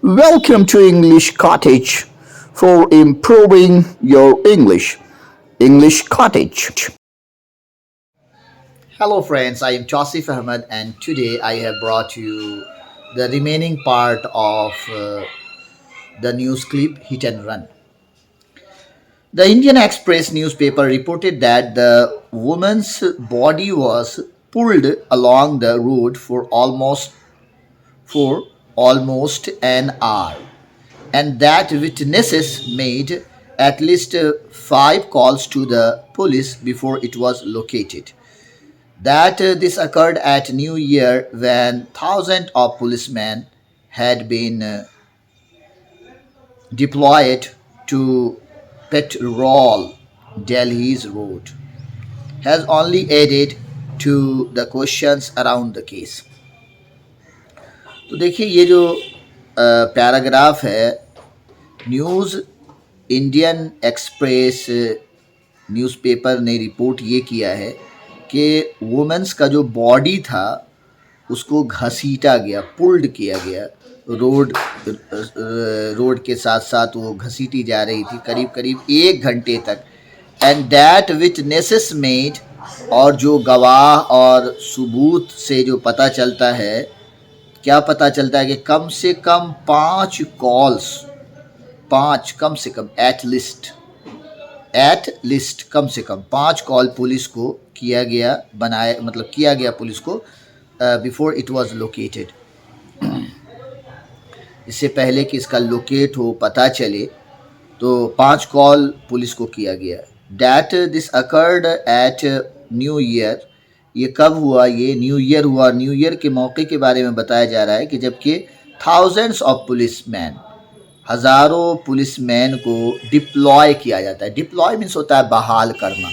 Welcome to English Cottage for improving your English. English Cottage. Hello, friends. I am Tosif Ahmed, and today I have brought you the remaining part of the news clip Hit and Run. The Indian Express newspaper reported that the woman's body was pulled along the road for almost an hour, and that witnesses made at least five calls to the police before it was located. That this occurred at New Year when thousands of policemen had been deployed to patrol Delhi's road, has only added to the questions around the case. तो देखिए ये जो paragraph है, news Indian express newspaper ने report ये किया है कि वुमेंस का जो बॉडी था उसको घसीटा गया, पुल्ड किया गया, रोड के साथ साथ वो घसीटी जा रही थी करीब करीब 1 घंटे तक। एंड दैट विटनेसेस मेड, और जो गवाह और सबूत से जो पता चलता है, क्या पता चलता है कि कम से कम 5 कॉल्स, 5 कम से कम एट लिस्ट कम से कम 5 कॉल पुलिस को किया गया, बनाया मतलब किया गया पुलिस को बिफोर इट वाज लोकेटेड। इससे पहले कि इसका लोकेट हो, पता चले, तो 5 कॉल पुलिस को किया गया। That this occurred at new year. ये कब हुआ? ये न्यू ईयर हुआ। न्यू ईयर के मौके के बारे में बताया जा रहा है कि जबकि थाउजेंड्स ऑफ पुलिसमैन, हज़ारों पुलिसमैन को डिप्लॉय किया जाता है। डिप्लॉय मीन्स होता है बहाल करना,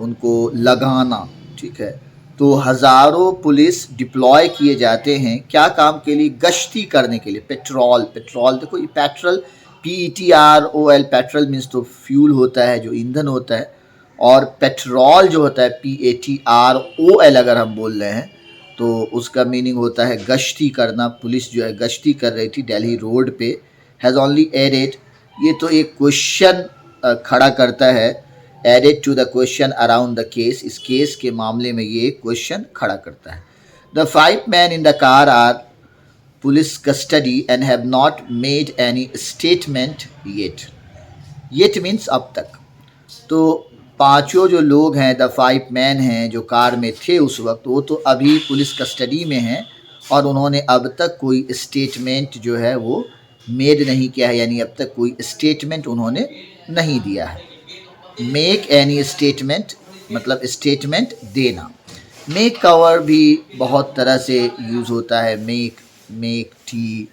उनको लगाना, ठीक है। तो हज़ारों पुलिस डिप्लॉय किए जाते हैं, क्या काम के लिए? गश्ती करने के लिए। पेट्रोल देखो, ये पेट्रोल PETROL, पेट्रोल मीन्स तो फ्यूल होता है, जो ईंधन होता है, और पेट्रोल जो होता है PATROL अगर हम बोल रहे हैं तो उसका मीनिंग होता है गश्ती करना। पुलिस जो है गश्ती कर रही थी दिल्ली रोड पे। हैज़ ओनली एडेड, ये तो एक क्वेश्चन खड़ा करता है, added to the question around the case. इस केस के मामले में ये एक क्वेश्चन खड़ा करता है। The 5 men in the car are police custody and have not made any statement yet. Yet means अब तक। तो पांचों जो लोग हैं, द 5 men हैं, जो कार में थे उस वक्त, वो तो अभी पुलिस कस्टडी में हैं और उन्होंने अब तक कोई स्टेटमेंट जो है वो मेड नहीं किया है, यानी अब तक कोई स्टेटमेंट उन्होंने नहीं दिया है। मेक एनी स्टेटमेंट मतलब स्टेटमेंट देना। मेक का वर्ब भी बहुत तरह से यूज़ होता है। मेक टी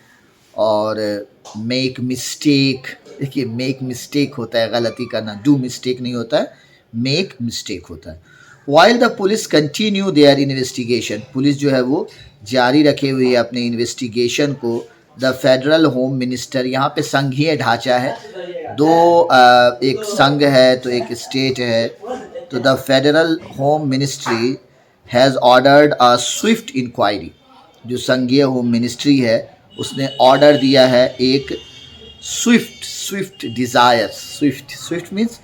और मेक मिस्टेक। देखिए, मेक मिस्टेक होता है गलती करना, डू मिस्टेक नहीं होता है, मेक मिस्टेक होता है। While the police continue their investigation, police जो है वो जारी रखे हुए है अपने इन्वेस्टिगेशन को। द फेडरल होम मिनिस्टर, यहाँ पे संघीय ढांचा है, दो एक संघ है तो एक स्टेट है। तो the federal home ministry has ordered a swift inquiry, जो संघीय होम मिनिस्ट्री है उसने ऑर्डर दिया है एक स्विफ्ट डिज़ायर। स्विफ्ट मीन्स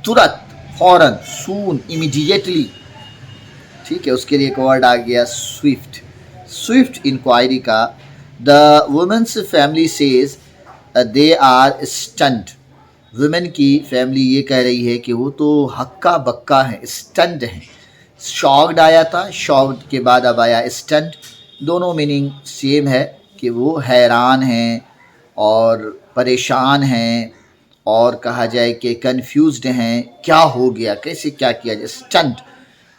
तुरंत, फौरन, सून, इमीडिएटली, ठीक है, उसके लिए एक वर्ड आ गया स्विफ्ट इंक्वायरी का। The women's family says they are stunned, women की फैमिली ये कह रही है कि वो तो हक्का बक्का है, स्टंट हैं। शॉक्ड आया था, शॉक्ड के बाद अब आया स्टंट, दोनों मीनिंग सेम है कि वो हैरान हैं और परेशान हैं, और कहा जाए कि कंफ्यूज्ड हैं, क्या हो गया, कैसे क्या किया जाए। स्टंट,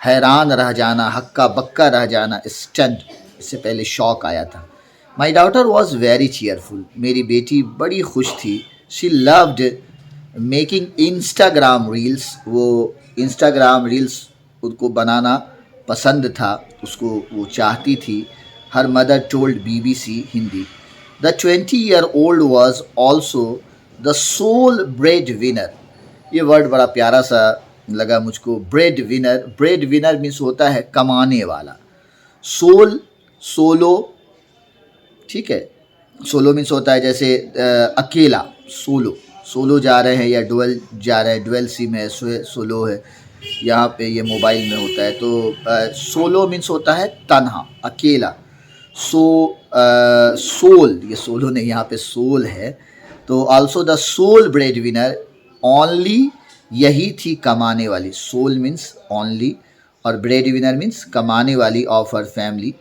हैरान रह जाना, हक्का बक्का रह जाना, स्टंट। इससे पहले शॉक आया था। My daughter was very cheerful, मेरी बेटी बड़ी खुश थी। She loved making Instagram reels, वो इंस्टाग्राम रील्स उनको बनाना पसंद था, उसको वो चाहती थी। Her mother told BBC Hindi. The 20-year-old was also the sole breadwinner. ये वर्ड बड़ा प्यारा सा लगा मुझको, ब्रेड विनर मीन्स होता है कमाने वाला। सोल, सोलो, ठीक है, सोलो मीन्स होता है जैसे अकेला, सोलो, सोलो जा रहे हैं या डुअल जा रहे हैं, डुअल सिम है, सोलो है, यहाँ पे ये मोबाइल में होता है। तो सोलो मीन्स होता है तन्हा, अकेला। सो सोल, ये सोलो नहीं, यहाँ पे सोल है। तो also the sole breadwinner, only यही थी कमाने वाली, सोल मीन्स ओनली और ब्रेड विनर मीन्स कमाने वाली ऑफ हर फैमिली।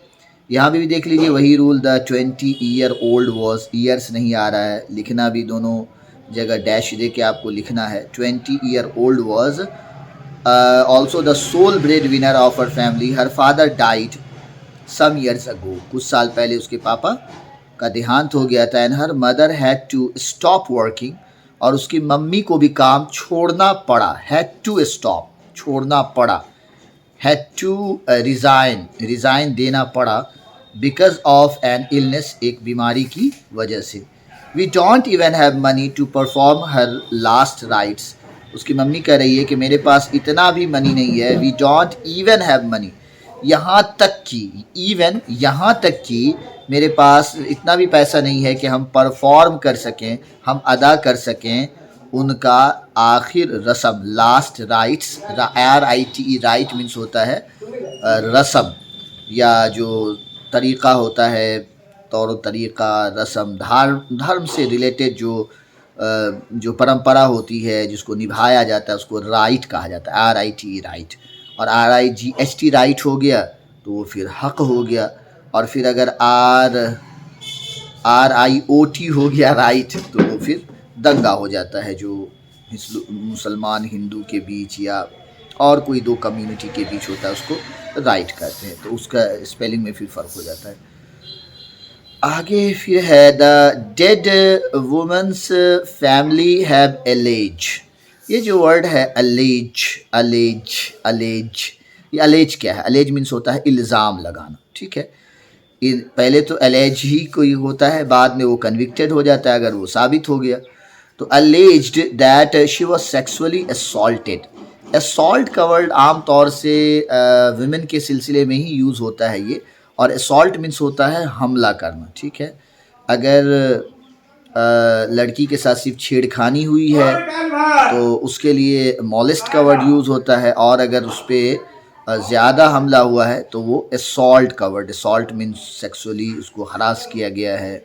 यहाँ पे भी देख लीजिए वही rule, the 20-year-old was, years नहीं आ रहा है, लिखना भी दोनों जगह डैश दे के आपको लिखना है। 20-year-old was also the sole breadwinner of her family, her father died some years ago, कुछ साल पहले उसके पापा का देहांत हो गया था। And her mother had to stop working, और उसकी मम्मी को भी काम छोड़ना पड़ा, हैड टू स्टॉप, छोड़ना पड़ा, हैड टू रिज़ाइन, रिज़ाइन देना पड़ा, बिकॉज ऑफ एन इलनेस, एक बीमारी की वजह से। We don't even have money to perform her last rites, उसकी मम्मी कह रही है कि मेरे पास इतना भी मनी नहीं है। We don't even have money, यहाँ तक कि, इवन यहाँ तक कि मेरे पास इतना भी पैसा नहीं है कि हम परफॉर्म कर सकें, हम अदा कर सकें उनका आखिर रस्म, last rites, RITE, right means होता है रस्म या जो तरीक़ा होता है, तौर तरीक़ा, रस्म, धर्म से रिलेटेड जो परंपरा होती है जिसको निभाया जाता है उसको राइट कहा जाता है, RITE, राइट। और RIGHT राइट हो गया तो वो फिर हक हो गया, और फिर अगर RIOT हो गया राइट तो वो फिर दंगा हो जाता है, जो मुसलमान हिंदू के बीच या और कोई दो कम्युनिटी के बीच होता है उसको राइट कहते हैं, तो उसका स्पेलिंग में फिर फ़र्क हो जाता है। आगे फिर है the dead women's family have allege, ये जो वर्ड है अलेज, अलेज, अलेज, ये अलेज क्या है? अलेज मीन्स होता है इल्ज़ाम लगाना, ठीक है। पहले तो अलेज ही कोई होता है, बाद में वो कन्विक्टेड हो जाता है अगर वो साबित हो गया। तो alleged that she was sexually assaulted, assault का वर्ड आम तौर से विमेन के सिलसिले में ही यूज़ होता है ये, और असॉल्ट मीन्स होता है हमला करना, ठीक है। अगर लड़की के साथ सिर्फ छेड़खानी हुई है तो उसके लिए मॉलेस्ट का वर्ड यूज़ होता है, और अगर उस पर ज़्यादा हमला हुआ है तो वो असॉल्ट का वर्ड, असॉल्ट मीन्स सेक्सुअली उसको हरास किया गया है,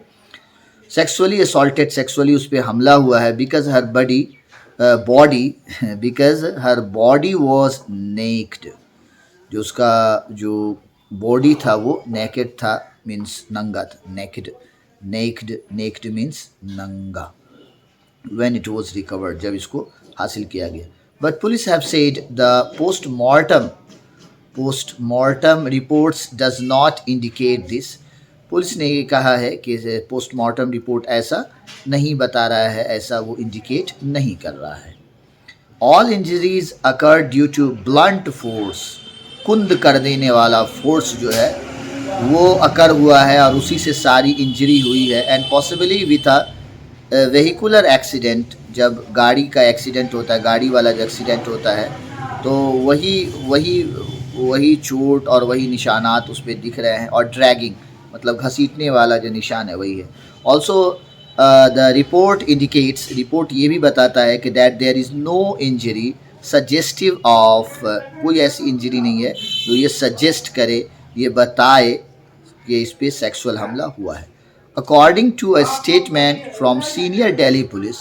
सेक्सुअली असॉल्टेड, सेक्सुअली उस पर हमला हुआ है। Because her body because her body was naked, जो उसका जो बॉडी था वो नेकेड था, मीन्स नंगा था, नेकेड, नेक्ड मीन्स नंगा। व्हेन इट वाज रिकवर्ड, जब इसको हासिल किया गया। But police have said the postmortem reports does not indicate this, police ने ये कहा है कि पोस्टमार्टम रिपोर्ट ऐसा नहीं बता रहा है, ऐसा वो इंडिकेट नहीं कर रहा है। All injuries occur due to blunt force, कुंद कर देने वाला फोर्स जो है वो अकर हुआ है और उसी से सारी इंजरी हुई है। And possibly with a vehicular accident, जब गाड़ी का एक्सीडेंट होता है, गाड़ी वाला जो एक्सीडेंट होता है तो वही चोट और वही निशानात उस पर दिख रहे हैं, और ड्रैगिंग मतलब घसीटने वाला जो निशान है वही है। Also the report indicates, report ये भी बताता है कि that there is no injury suggestive of, कोई ऐसी इंजरी नहीं है जो ये सजेस्ट करे, ये बताए कि इस पर सेक्सुअल हमला हुआ है। According to a statement from senior Delhi police,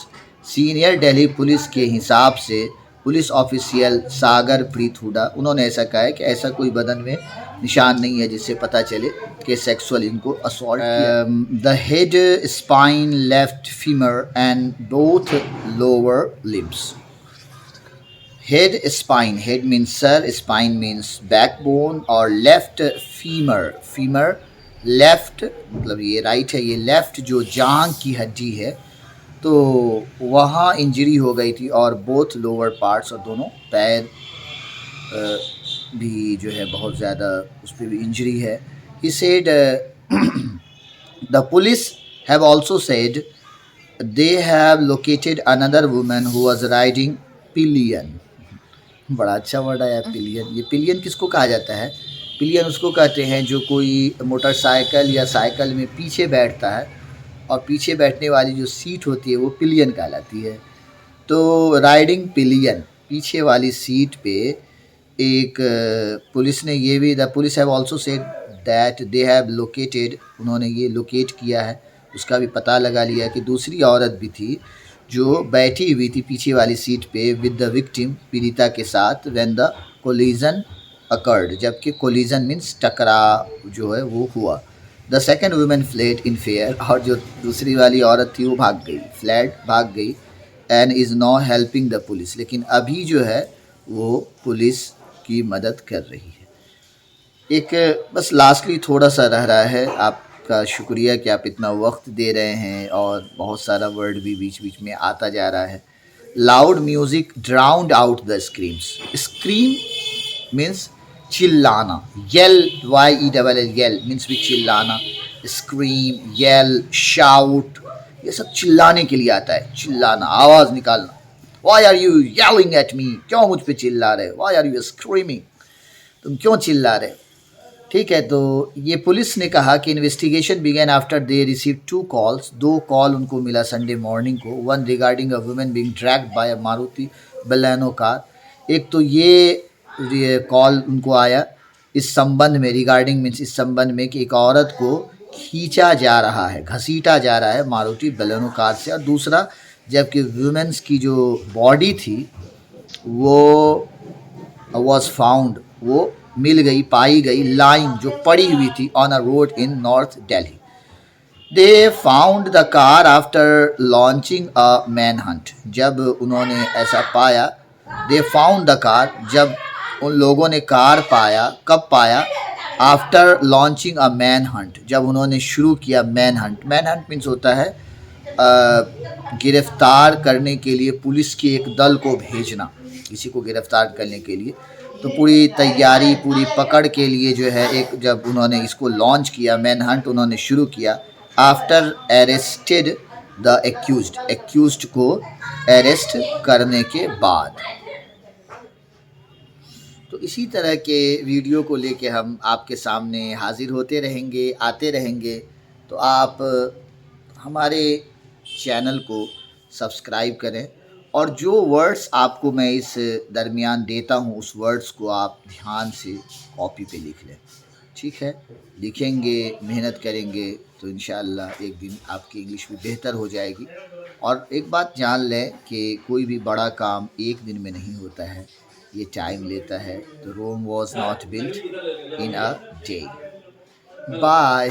senior Delhi police के हिसाब से पुलिस ऑफिशियल सागर प्रीत हुडा, उन्होंने ऐसा कहा है कि ऐसा कोई बदन में निशान नहीं है जिससे पता चले कि सेक्सुअल इनको असॉल्ट किया। The head, spine, left femur and both lower limbs. Head, spine, head means sir, spine means backbone, और लेफ्ट फीमर, फीमर लेफ्ट मतलब ये राइट है, ये लेफ्ट जो जांघ की हड्डी है तो वहाँ इंजरी हो गई थी, और बोथ लोअर पार्ट्स, और दोनों पैर भी जो है बहुत ज़्यादा उस पर भी इंजरी है। He said the police have also said they have located another woman who was riding pillion, बड़ा अच्छा वर्ड है पिलियन। ये पिलियन किसको कहा जाता है? पिलियन उसको कहते हैं जो कोई मोटरसाइकिल या साइकिल में पीछे बैठता है और पीछे बैठने वाली जो सीट होती है वो पिलियन कहलाती है। तो राइडिंग पिलियन, पीछे वाली सीट पे एक पुलिस ने ये भी, the police have also said that they have located, उन्होंने ये लोकेट किया है, उसका भी पता लगा लिया कि दूसरी औरत भी थी जो बैठी हुई थी पीछे वाली सीट पे विद द विक्टिम, पीड़िता के साथ, व्हेन द कोलिजन अकर्ड, जबकि कोलिजन मीन्स टकराव जो है वो हुआ। The second women fled in fair, और जो दूसरी वाली औरत थी वो भाग गई, फ्लैड भाग गई, एंड इज़ नॉ हेल्पिंग द पुलिस, लेकिन अभी जो है वो पुलिस की मदद कर रही है। एक बस लास्टली थोड़ा सा रह रहा है, आपका शुक्रिया कि आप इतना वक्त दे रहे हैं, और बहुत सारा वर्ड भी बीच बीच में आता जा रहा है। Loud music drowned out the screams, scream means चिल्लाना, yell, Y E double L, yell means भी चिल्लाना, स्क्रीम, येल, शाउट, ये सब चिल्लाने के लिए आता है, चिल्लाना, आवाज़ निकालना। Why are you yelling at me, क्यों मुझ पे चिल्ला रहे, वाई आर यू स्क्रीमिंग, तुम क्यों चिल्ला रहे। ठीक है, तो ये पुलिस ने कहा कि investigation began after they receive 2 calls, 2 call उनको मिला संडे मॉर्निंग को, one regarding a women being dragged by a Maruti Baleno car. एक तो ये कॉल उनको आया इस संबंध में, रिगार्डिंग मीन्स इस संबंध में कि एक औरत को खींचा जा रहा है, घसीटा जा रहा है मारुति बलेनो कार से, और दूसरा जबकि वुमेन्स की जो बॉडी थी वो वॉज फाउंड, वो मिल गई, पाई गई, लाइंग जो पड़ी हुई थी, on a road in north Delhi. They found the car after launching a man Hunt, जब उन्होंने ऐसा पाया, दे फाउंड द कार, जब उन लोगों ने कार पाया, कब पाया, after launching a man Hunt, जब उन्होंने शुरू किया man Hunt. Man Hunt means होता है गिरफ्तार करने के लिए पुलिस के एक दल को भेजना, किसी को गिरफ्तार करने के लिए। तो पूरी तैयारी, पूरी पकड़ के लिए जो है, एक जब उन्होंने इसको लॉन्च किया, मैन हंट उन्होंने शुरू किया, after arrested the accused, accused को अरेस्ट करने के बाद। तो इसी तरह के वीडियो को लेके हम आपके सामने हाजिर होते रहेंगे, आते रहेंगे। तो आप हमारे चैनल को सब्सक्राइब करें, और जो वर्ड्स आपको मैं इस दरमियान देता हूँ उस वर्ड्स को आप ध्यान से कॉपी पे लिख लें। ठीक है, लिखेंगे, मेहनत करेंगे तो इंशाअल्लाह एक दिन आपकी इंग्लिश भी बेहतर हो जाएगी। और एक बात जान लें कि कोई भी बड़ा काम एक दिन में नहीं होता है, ये टाइम लेता है। तो Rome was not built in a day. Bye.